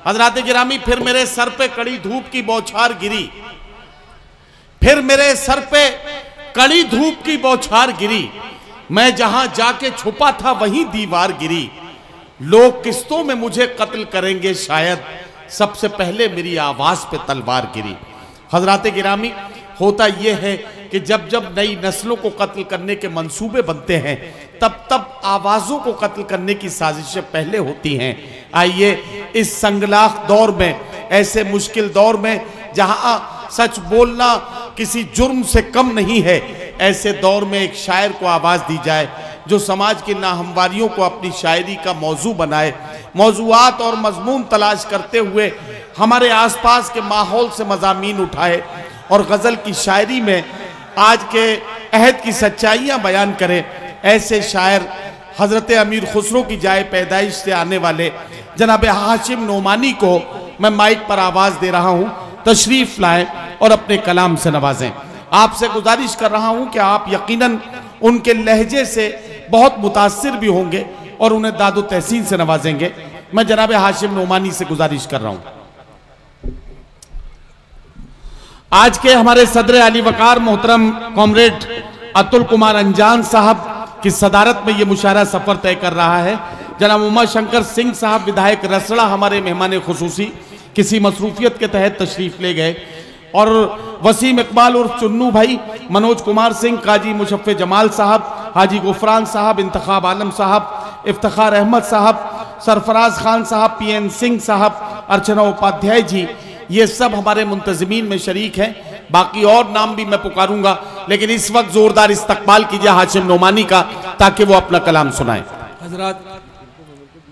हजरात गिरामी, फिर मेरे सर पे कड़ी धूप की बौछार गिरी, फिर मेरे सर पे कड़ी धूप की बौछार गिरी, मैं जहां जाके छुपा था वहीं दीवार गिरी, लोग किस्तों में मुझे कत्ल करेंगे शायद, सबसे पहले मेरी आवाज पे तलवार गिरी। हजरात गिरामी, होता यह है कि जब जब नई नस्लों को कत्ल करने के मंसूबे बनते हैं, तब तब आवाजों को कत्ल करने की साजिशें पहले होती हैं। आइए इस संगलाख दौर में, ऐसे मुश्किल दौर में जहां सच बोलना किसी जुर्म से कम नहीं है, ऐसे दौर में एक शायर को आवाज दी जाए जो समाज की नाहमवारियों को अपनी शायरी का मौजू बनाए, मौजूआत और मजमून तलाश करते हुए हमारे आसपास के माहौल से मज़ामीन उठाए और गज़ल की शायरी में आज के अहद की सच्चाइयाँ बयान करें। ऐसे शायर हज़रत अमीर खुसरो की जाए पैदाइश से आने वाले जनाब हाशिम नोमानी को मैं माइक पर आवाज़ दे रहा हूँ, तशरीफ़ लाएं और अपने कलाम से नवाजें। आपसे गुजारिश कर रहा हूँ कि आप यकीनन उनके लहजे से बहुत मुतासिर भी होंगे और उन्हें दादो तहसीन से नवाजेंगे। मैं जनाब हाशिम नोमानी से गुजारिश कर रहा हूँ। आज के हमारे सदर अली वकार मोहतरम कॉमरेड अतुल कुमार अंजान साहब की सदारत में ये मुशायरा सफर तय कर रहा है। जनाब उमा शंकर सिंह साहब विधायक रसड़ा हमारे मेहमान खुसूसी किसी मसरूफियत के तहत तशरीफ ले गए और वसीम इकबाल उर्फ चुन्नू भाई, मनोज कुमार सिंह, काजी मुशफ़े जमाल साहब, हाजी गुफरान साहब, इंतखाब आलम साहब, इफ्तिखार अहमद साहब, सरफराज खान साहब, PN सिंह साहब, अर्चना उपाध्याय जी, ये सब हमारे मुंतज़मीन में शरीक हैं। बाकी और नाम भी मैं पुकारूंगा, लेकिन इस वक्त जोरदार इस्तकबाल कीजिए हाशिम नोमानी का ताकि वो अपना कलाम सुनाए। हजरत,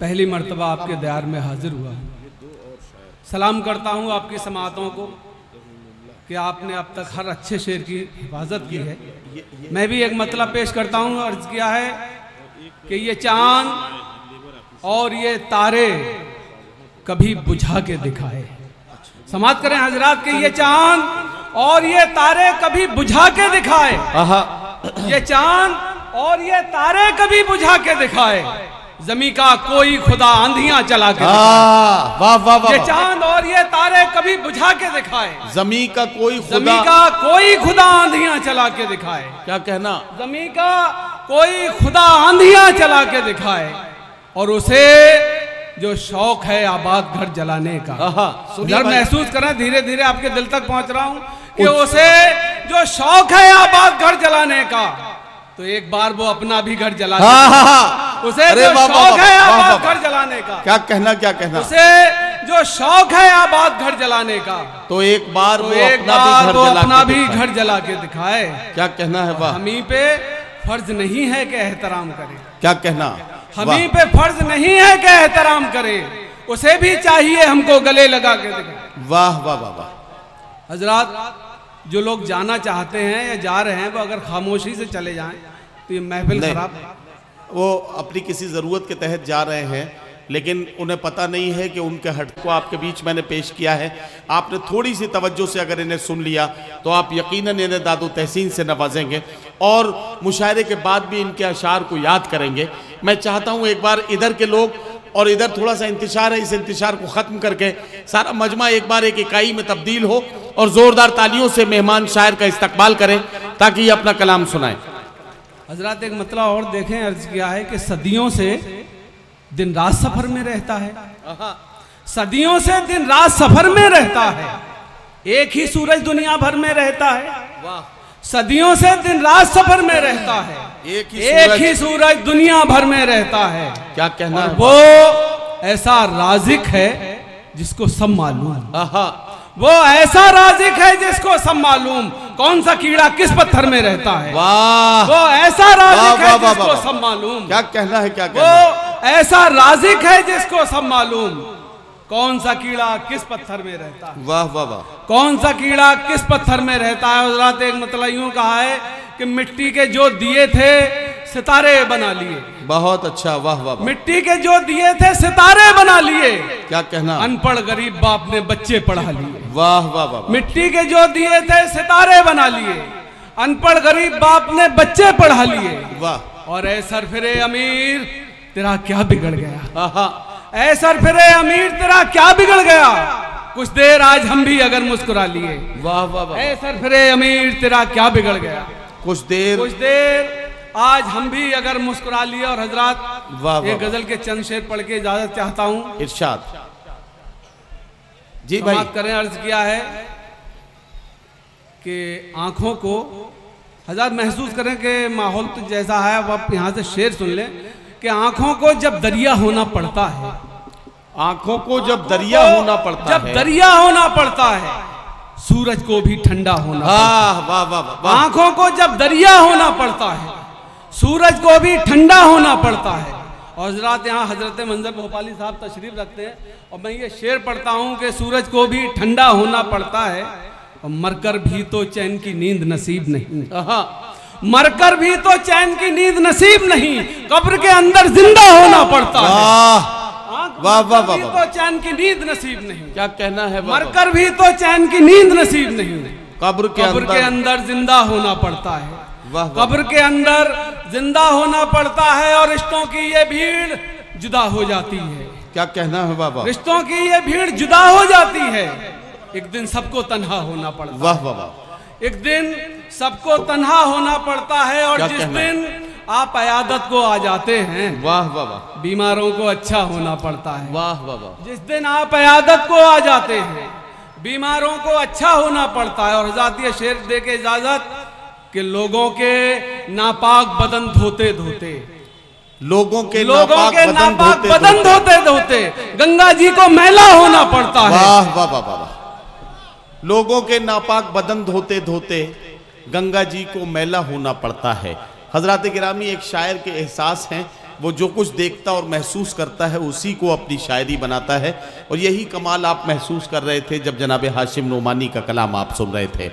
पहली मर्तबा आपके दयार में हाजिर हुआ, सलाम करता हूँ आपकी समातों को कि आपने अब तक हर अच्छे शेर की हिफाजत की है। मैं भी एक मतलब पेश करता हूँ, अर्ज किया है कि ये चांद और ये तारे कभी बुझा के दिखाए। समात करें हजरात कि ये चांद और ये तारे कभी बुझा के दिखाए, ये चांद और ये तारे कभी बुझा के दिखाए, जमी का कोई खुदा आंधियां चला के दिखाए। वाह वाह वाह, ये चांद और ये तारे कभी बुझा के दिखाए, जमी का कोई खुदा आंधियां चला के दिखाए। क्या कहना, जमी का कोई खुदा आंधियां चला के दिखाए, और उसे जो शौक है आबाद घर जलाने का। जब महसूस करें, धीरे धीरे आपके दिल तक पहुंच रहा हूं कि उसे जो शौक है आबाद घर जलाने का, तो एक बार वो अपना भी घर जला उसे जो शौक है आबाद घर जलाने का। क्या कहना, क्या कहना, उसे जो शौक है आबाद घर जलाने का, तो एक बार वो अपना भी घर जला के दिखाए। क्या कहना है, वाह। हमी पे फर्ज नहीं है कि एहतराम करे, क्या कहना, हमी पे फर्ज नहीं है कि एहतराम करे, उसे भी चाहिए हमको गले लगा के दिखाए। वाह वाह वाह वाह। हजरात, जो लोग जाना चाहते हैं या जा रहे हैं, वो अगर खामोशी से चले जाएं तो ये महफिल खराब। वो अपनी किसी ज़रूरत के तहत जा रहे हैं, लेकिन उन्हें पता नहीं है कि उनके हट को आपके बीच मैंने पेश किया है। आपने थोड़ी सी तवज्जो से अगर इन्हें सुन लिया तो आप यकीनन इन्हें दादो तहसीन से नवाजेंगे और मुशायरे के बाद भी इनके अशार को याद करेंगे। मैं चाहता हूँ एक बार इधर के लोग, और इधर थोड़ा सा इंतशार है, इस इंतशार को ख़त्म करके सारा मजमा एक बार एक इकाई में तब्दील हो और ज़ोरदार तालियों से मेहमान शायर का इस्तकबाल करें ताकि ये अपना कलाम सुनाएं। हजरात, एक मतलब और देखें, अर्ज किया है कि सदियों से दिन रात सफर में रहता है, सदियों से दिन रात सफर में रहता है, एक ही सूरज दुनिया भर में रहता है। सदियों से दिन रात सफर में रहता है, एक ही सूरज दुनिया भर में रहता है। क्या कहना है, वो ऐसा राज़िक है जिसको सब मालूम, वो ऐसा राज़िक है जिसको सब मालूम, कौन सा कीड़ा किस पत्थर में रहता है। वाह, वो ऐसा राज़िक है जिसको सब मालूम। क्या कहना है, क्या कहना, वो ऐसा राज़िक है जिसको सब मालूम, कौन सा कीड़ा किस पत्थर में रहता है। वाह वाह वाह, कौन सा कीड़ा किस पत्थर में रहता है। हज़रात, एक मतलब यूं कहा है कि मिट्टी के जो दिए थे सितारे बना लिए। बहुत अच्छा, वाह वाह। मिट्टी के जो दिए थे सितारे बना लिए। क्या कहना, अनपढ़ गरीब बाप ने बच्चे पढ़ा लिए। वाह वाह वाह। मिट्टी के जो दिए थे सितारे बना लिए, अनपढ़ गरीब बाप ने बच्चे पढ़ा लिए। वाह। और ऐ सरफिरे अमीर तेरा क्या बिगड़ गया, ऐ सरफिरे अमीर तेरा क्या बिगड़ गया, कुछ देर आज हम भी अगर मुस्कुरा लिए। वाह वाह वाह। ऐ सरफिरे अमीर तेरा क्या बिगड़ गया, कुछ देर आज हम भी अगर मुस्कुरा लिए। और हजरात, वाह एक गजल के चंद शेर पढ़ के इजाजत चाहता हूँ। इरशाद जी भाई। बात करें, अर्ज किया है कि आंखों को हजरात महसूस करें कि माहौल तो जैसा है, अब आप यहाँ से शेर सुन लें कि आंखों को जब दरिया होना पड़ता है, आंखों को जब दरिया होना पड़ता है, जब दरिया होना पड़ता है, सूरज को भी ठंडा होना। वाह वाह वाह। आंखों को जब दरिया होना पड़ता है, सूरज को भी ठंडा होना पड़ता है। और हजरात, यहाँ हजरत मंजर भोपाली साहब तशरीफ रखते हैं और मैं ये शेर पढ़ता हूँ कि सूरज को भी ठंडा होना पड़ता है और मरकर भी तो चैन की नींद नसीब नहीं। मरकर भी तो चैन की नींद नसीब नहीं, कब्र के अंदर जिंदा होना पड़ता है। वाह वाह वाह। तो चैन की नींद नसीब नहीं, क्या कहना है। मरकर भी तो चैन की नींद नसीब नहीं, कब्र के अंदर जिंदा होना पड़ता है। वाह। कब्र के अंदर जिंदा होना पड़ता है और रिश्तों की ये भीड़ जुदा हो जाती है। क्या कहना है बाबा। रिश्तों की ये भीड़ जुदा हो जाती है, एक दिन सबको तन्हा होना पड़ता है। वाह वाह। एक दिन सबको तन्हा होना पड़ता है और जिस दिन आप अयादत को आ जाते हैं, वाह वाह, बीमारों को अच्छा होना पड़ता है। वाह वाह। जिस दिन आप अयादत को आ जाते हैं, बीमारों को अच्छा होना पड़ता है। और हज़रात, ये शेर दे के इजाजत कि लोगों के नापाक बदन धोते धोते, लोगों के नापाक बदन धोते धोते गंगा जी को मैला होना पड़ता है। वाह वाह वाह वाह। लोगों के नापाक बदन धोते धोते गंगा जी को मैला होना पड़ता है। हजरात गिरामी, एक शायर के एहसास हैं, वो जो कुछ देखता और महसूस करता है उसी को अपनी शायरी बनाता है। और यही कमाल आप महसूस कर रहे थे जब जनाब हाशिम नोमानी का कलाम आप सुन रहे थे।